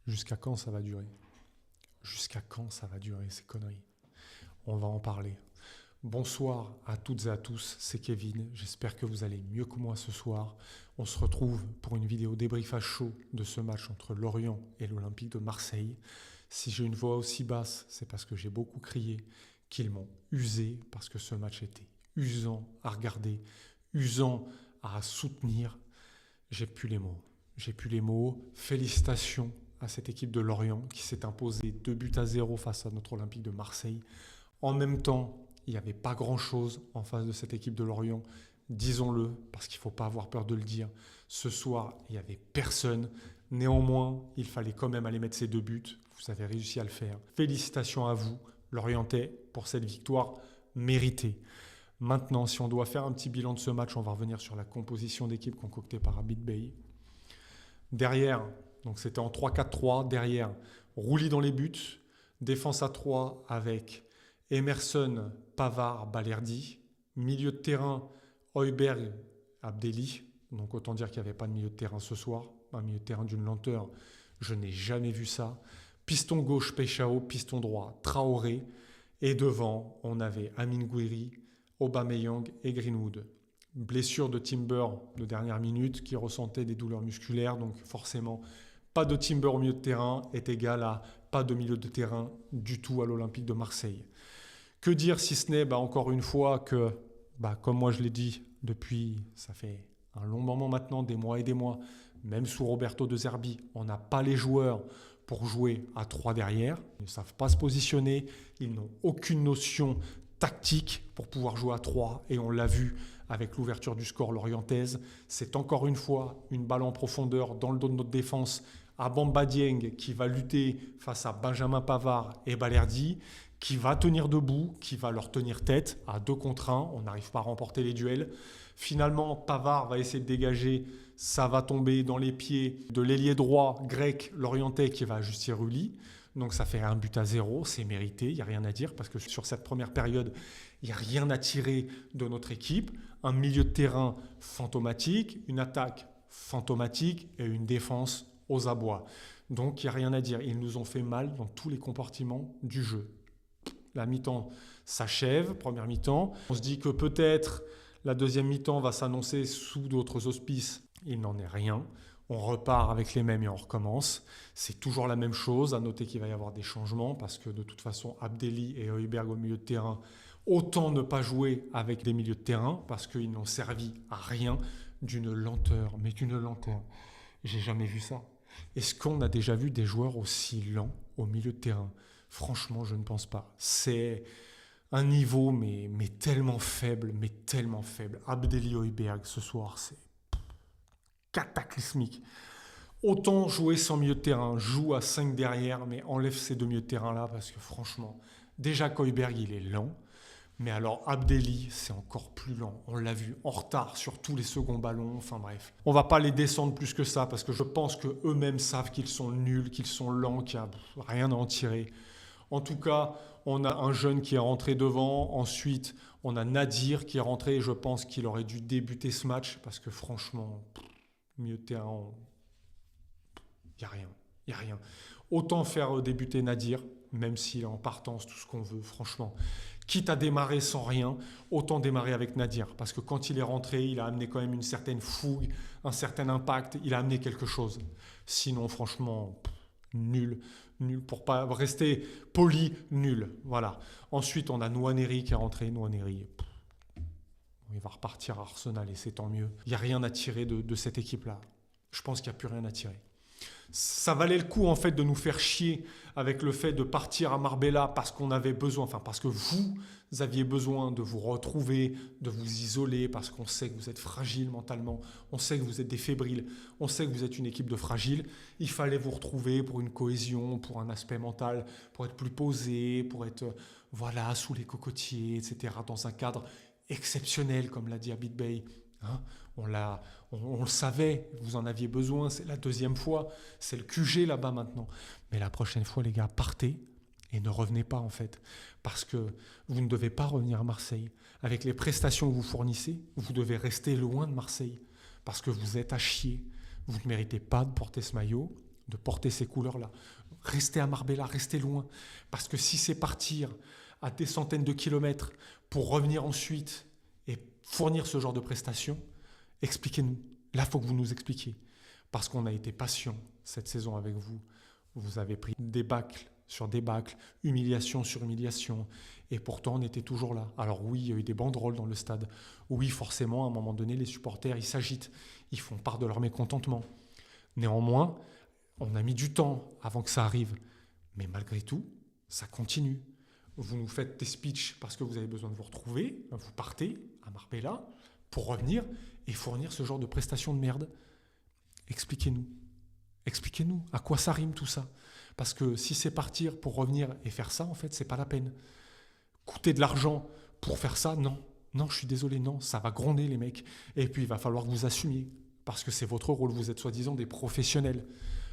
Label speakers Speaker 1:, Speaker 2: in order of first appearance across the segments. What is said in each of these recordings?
Speaker 1: Jusqu'à quand ça va durer? Jusqu'à quand ça va durer ces conneries? On va en parler. Bonsoir à toutes et à tous, c'est Kevin. J'espère que vous allez mieux que moi ce soir. On se retrouve pour une vidéo débrief à chaud de ce match entre Lorient et l'Olympique de Marseille. Si j'ai une voix aussi basse, c'est parce que j'ai beaucoup crié, qu'ils m'ont usé, parce que ce match était usant à regarder, usant à soutenir. J'ai plus les mots. J'ai plus les mots. Félicitations à cette équipe de Lorient qui s'est imposée 2-0 face à notre Olympique de Marseille. En même temps, il n'y avait pas grand-chose en face de cette équipe de Lorient. Disons-le, parce qu'il ne faut pas avoir peur de le dire. Ce soir, il n'y avait personne. Néanmoins, il fallait quand même aller mettre ces 2 buts. Vous avez réussi à le faire. Félicitations à vous, Lorientais, pour cette victoire méritée. Maintenant, si on doit faire un petit bilan de ce match, on va revenir sur la composition d'équipe concoctée par Abid Bey. Derrière, donc c'était en 3-4-3. Derrière, Rouli dans les buts. Défense à 3 avec Emerson, Pavard, Balerdi. Milieu de terrain, Højbjerg, Abdelli. Donc autant dire qu'il n'y avait pas de milieu de terrain ce soir. Un milieu de terrain d'une lenteur. Je n'ai jamais vu ça. Piston gauche, Peixao. Piston droit, Traoré. Et devant, on avait Amine Gouiri, Aubameyang et Greenwood. Blessure de Timber de dernière minute qui ressentait des douleurs musculaires. Donc forcément, pas de Timber au milieu de terrain est égal à pas de milieu de terrain du tout à l'Olympique de Marseille. Que dire si ce n'est encore une fois que, comme moi je l'ai dit depuis, ça fait un long moment maintenant, des mois et des mois, même sous Roberto De Zerbi, on n'a pas les joueurs pour jouer à 3 derrière. Ils ne savent pas se positionner, ils n'ont aucune notion tactique pour pouvoir jouer à 3 et on l'a vu avec l'ouverture du score lorientaise. C'est encore une fois une balle en profondeur dans le dos de notre défense à Bamba Dieng qui va lutter face à Benjamin Pavard et Balerdi, qui va tenir debout, qui va leur tenir tête à 2 contre 1. On n'arrive pas à remporter les duels. Finalement, Pavard va essayer de dégager. Ça va tomber dans les pieds de l'ailier droit grec lorientais qui va ajuster Rulli. Donc ça fait 1-0, c'est mérité, il n'y a rien à dire parce que sur cette première période, il n'y a rien à tirer de notre équipe. Un milieu de terrain fantomatique, une attaque fantomatique et une défense aux abois. Donc il n'y a rien à dire, ils nous ont fait mal dans tous les compartiments du jeu. La mi-temps s'achève, première mi-temps. On se dit que peut-être la deuxième mi-temps va s'annoncer sous d'autres auspices. Il n'en est rien. On repart avec les mêmes et on recommence. C'est toujours la même chose. À noter qu'il va y avoir des changements parce que de toute façon, Abdelli et Højbjerg au milieu de terrain, autant ne pas jouer avec des milieux de terrain parce qu'ils n'ont servi à rien. D'une lenteur, mais d'une lenteur. J'ai jamais vu ça. Est-ce qu'on a déjà vu des joueurs aussi lents au milieu de terrain? Franchement, je ne pense pas. C'est un niveau mais tellement faible, Abdelli Højbjerg ce soir, c'est cataclysmique. Autant jouer sans milieu de terrain, joue à 5 derrière, mais enlève ces 2 milieux de terrain-là parce que franchement, déjà qu'Højbjerg, il est lent. Mais alors Abdelli, c'est encore plus lent. On l'a vu en retard sur tous les seconds ballons. Enfin bref, on va pas les descendre plus que ça parce que je pense qu'eux-mêmes savent qu'ils sont nuls, qu'ils sont lents, qu'il n'y a rien à en tirer. En tout cas, on a un jeune qui est rentré devant. Ensuite, on a Nadir qui est rentré. Je pense qu'il aurait dû débuter ce match parce que franchement, milieu de terrain, il n'y a rien. Autant faire débuter Nadir, même s'il est en partance, tout ce qu'on veut, franchement. Quitte à démarrer sans rien, autant démarrer avec Nadir. Parce que quand il est rentré, il a amené quand même une certaine fougue, un certain impact. Il a amené quelque chose. Sinon, franchement, nul. Pour pas rester poli, nul. Voilà. Ensuite, on a Nwaneri qui est rentré. Nwaneri, il va repartir à Arsenal et c'est tant mieux. Il n'y a rien à tirer de cette équipe-là. Je pense qu'il n'y a plus rien à tirer. Ça valait le coup en fait de nous faire chier avec le fait de partir à Marbella parce qu'on avait besoin, parce que vous aviez besoin de vous retrouver, de vous isoler parce qu'on sait que vous êtes fragile mentalement, on sait que vous êtes des fébriles, on sait que vous êtes une équipe de fragiles. Il fallait vous retrouver pour une cohésion, pour un aspect mental, pour être plus posé, pour être sous les cocotiers, etc. dans un cadre exceptionnel comme l'a dit Abid Bey. On le savait, vous en aviez besoin, c'est la 2e fois, c'est le QG là-bas maintenant. Mais la prochaine fois, les gars, partez et ne revenez pas en fait. Parce que vous ne devez pas revenir à Marseille. Avec les prestations que vous fournissez, vous devez rester loin de Marseille. Parce que vous êtes à chier. Vous ne méritez pas de porter ce maillot. de porter ces couleurs-là. Restez à Marbella, restez loin. Parce que si c'est partir à des centaines de kilomètres pour revenir ensuite et fournir ce genre de prestations, expliquez-nous. Là, il faut que vous nous expliquiez. Parce qu'on a été patient cette saison avec vous. Vous avez pris débâcle sur débâcle, humiliation sur humiliation. Et pourtant, on était toujours là. Alors oui, il y a eu des banderoles dans le stade. Oui, forcément, à un moment donné, les supporters, ils s'agitent. Ils font part de leur mécontentement. Néanmoins, on a mis du temps avant que ça arrive. Mais malgré tout, ça continue. Vous nous faites des speeches parce que vous avez besoin de vous retrouver. Vous partez à Marbella pour revenir et fournir ce genre de prestations de merde. Expliquez-nous. Expliquez-nous à quoi ça rime tout ça. Parce que si c'est partir pour revenir et faire ça, en fait, c'est pas la peine. Coûter de l'argent pour faire ça, non. Non, je suis désolé, non. Ça va gronder les mecs. Et puis, il va falloir que vous assumiez. Parce que c'est votre rôle. Vous êtes soi-disant des professionnels.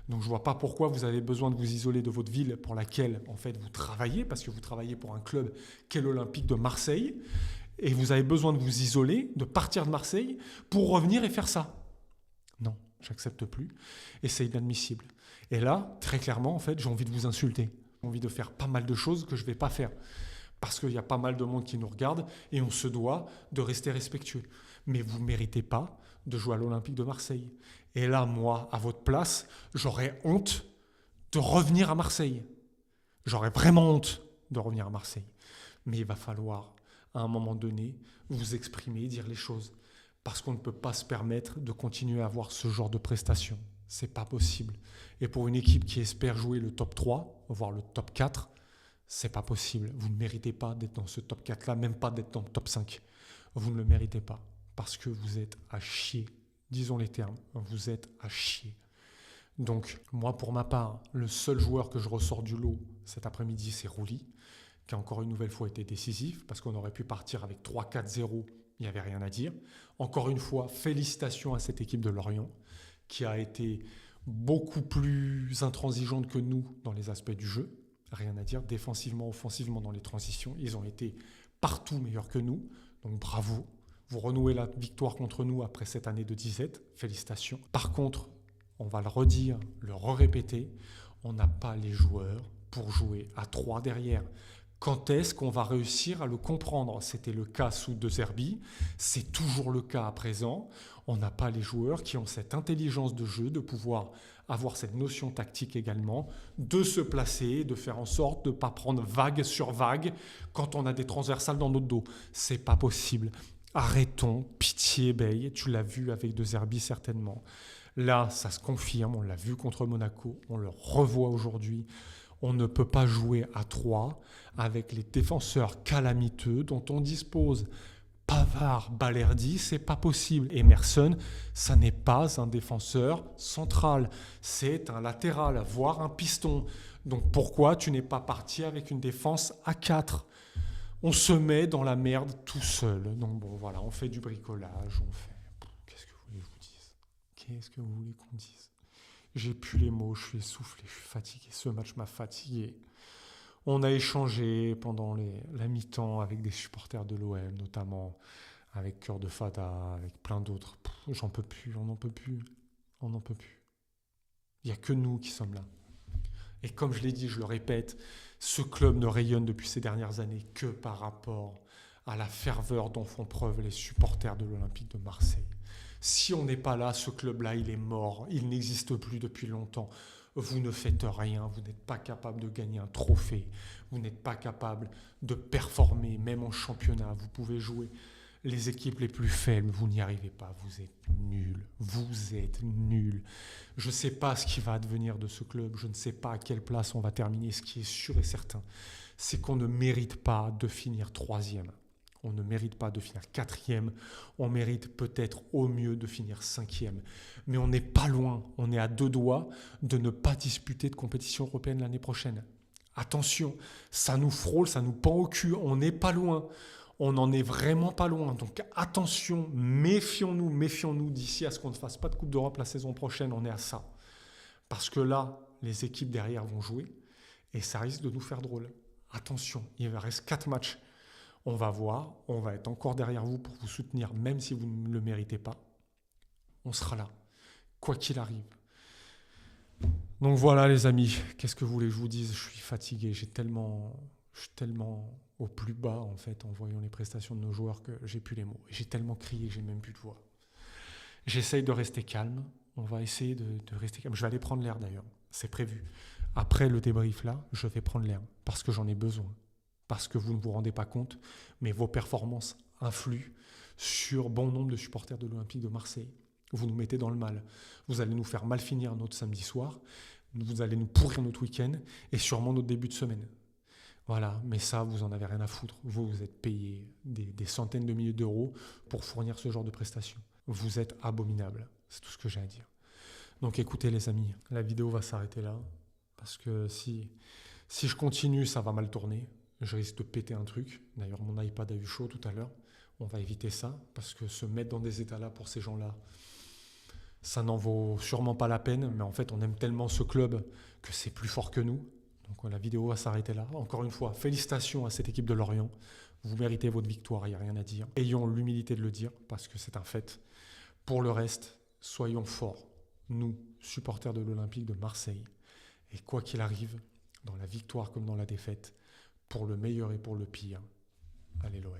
Speaker 1: Donc, je ne vois pas pourquoi vous avez besoin de vous isoler de votre ville pour laquelle, en fait, vous travaillez. Parce que vous travaillez pour un club qu'est l'Olympique de Marseille. Et vous avez besoin de vous isoler, de partir de Marseille pour revenir et faire ça. Non, j'accepte plus. Et c'est inadmissible. Et là, très clairement, en fait, j'ai envie de vous insulter. J'ai envie de faire pas mal de choses que je ne vais pas faire. Parce qu'il y a pas mal de monde qui nous regarde et on se doit de rester respectueux. Mais vous ne méritez pas de jouer à l'Olympique de Marseille. Et là, moi, à votre place, j'aurais honte de revenir à Marseille. J'aurais vraiment honte de revenir à Marseille. Mais il va falloir, à un moment donné, vous exprimer, dire les choses. Parce qu'on ne peut pas se permettre de continuer à avoir ce genre de prestations. C'est pas possible. Et pour une équipe qui espère jouer le top 3, voire le top 4, c'est pas possible. Vous ne méritez pas d'être dans ce top 4-là, même pas d'être dans le top 5. Vous ne le méritez pas. Parce que vous êtes à chier. Disons les termes. Vous êtes à chier. Donc, moi, pour ma part, le seul joueur que je ressors du lot cet après-midi, c'est Rouli, qui a encore une nouvelle fois été décisif, parce qu'on aurait pu partir avec 3-4-0, il n'y avait rien à dire. Encore une fois, félicitations à cette équipe de Lorient, qui a été beaucoup plus intransigeante que nous dans les aspects du jeu. Rien à dire, défensivement, offensivement dans les transitions. Ils ont été partout meilleurs que nous, donc bravo. Vous renouez la victoire contre nous après cette année de disette, félicitations. Par contre, on va le redire, le répéter, on n'a pas les joueurs pour jouer à 3 derrière. Quand est-ce qu'on va réussir à le comprendre? C'était le cas sous De Zerbi, c'est toujours le cas à présent. On n'a pas les joueurs qui ont cette intelligence de jeu, de pouvoir avoir cette notion tactique également, de se placer, de faire en sorte de ne pas prendre vague sur vague quand on a des transversales dans notre dos. C'est pas possible. Arrêtons, pitié Bey, tu l'as vu avec De Zerbi certainement. Là, ça se confirme, on l'a vu contre Monaco, on le revoit aujourd'hui. On ne peut pas jouer à 3 avec les défenseurs calamiteux dont on dispose. Pavard, Balerdi, c'est pas possible. Emerson, ça n'est pas un défenseur central, c'est un latéral, voire un piston. Donc pourquoi tu n'es pas parti avec une défense à 4? On se met dans la merde tout seul. Donc bon, voilà, on fait du bricolage, on fait... Qu'est-ce que vous voulez que je vous dise? Qu'est-ce que vous voulez qu'on dise? J'ai plus les mots, je suis essoufflé, je suis fatigué. Ce match m'a fatigué. On a échangé pendant la mi-temps avec des supporters de l'OM, notamment avec Cœur de Fada, avec plein d'autres. J'en peux plus, on n'en peut plus. On n'en peut plus. Il n'y a que nous qui sommes là. Et comme je l'ai dit, je le répète, ce club ne rayonne depuis ces dernières années que par rapport à la ferveur dont font preuve les supporters de l'Olympique de Marseille. Si on n'est pas là, ce club-là, il est mort. Il n'existe plus depuis longtemps. Vous ne faites rien. Vous n'êtes pas capable de gagner un trophée. Vous n'êtes pas capable de performer, même en championnat. Vous pouvez jouer les équipes les plus faibles. Vous n'y arrivez pas. Vous êtes nuls. Vous êtes nuls. Je ne sais pas ce qui va advenir de ce club. Je ne sais pas à quelle place on va terminer. Ce qui est sûr et certain, c'est qu'on ne mérite pas de finir 3e. On ne mérite pas de finir 4e, on mérite peut-être au mieux de finir 5e. Mais on n'est pas loin, on est à 2 doigts de ne pas disputer de compétition européenne l'année prochaine. Attention, ça nous frôle, ça nous pend au cul, on n'est pas loin. On n'en est vraiment pas loin. Donc attention, méfions-nous d'ici à ce qu'on ne fasse pas de Coupe d'Europe la saison prochaine, on est à ça. Parce que là, les équipes derrière vont jouer et ça risque de nous faire drôle. Attention, il reste 4 matchs. On va voir, on va être encore derrière vous pour vous soutenir, même si vous ne le méritez pas. On sera là, quoi qu'il arrive. Donc voilà les amis, qu'est-ce que vous voulez que je vous dise? Je suis fatigué, je suis tellement au plus bas en fait en voyant les prestations de nos joueurs que j'ai plus les mots. J'ai tellement crié que j'ai même plus de voix. J'essaye de rester calme, on va essayer de rester calme. Je vais aller prendre l'air d'ailleurs, c'est prévu. Après le débrief là, je vais prendre l'air parce que j'en ai besoin. Parce que vous ne vous rendez pas compte, mais vos performances influent sur bon nombre de supporters de l'Olympique de Marseille. Vous nous mettez dans le mal. Vous allez nous faire mal finir notre samedi soir. Vous allez nous pourrir notre week-end et sûrement notre début de semaine. Voilà, mais ça, vous en avez rien à foutre. Vous, vous êtes payé des centaines de milliers d'euros pour fournir ce genre de prestations. Vous êtes abominable. C'est tout ce que j'ai à dire. Donc écoutez les amis, la vidéo va s'arrêter là. Parce que si je continue, ça va mal tourner. Je risque de péter un truc. D'ailleurs, mon iPad a eu chaud tout à l'heure. On va éviter ça, parce que se mettre dans des états-là pour ces gens-là, ça n'en vaut sûrement pas la peine. Mais en fait, on aime tellement ce club que c'est plus fort que nous. Donc la vidéo va s'arrêter là. Encore une fois, félicitations à cette équipe de Lorient. Vous méritez votre victoire, il n'y a rien à dire. Ayons l'humilité de le dire, parce que c'est un fait. Pour le reste, soyons forts, nous, supporters de l'Olympique de Marseille. Et quoi qu'il arrive, dans la victoire comme dans la défaite, pour le meilleur et pour le pire, allez l'OM.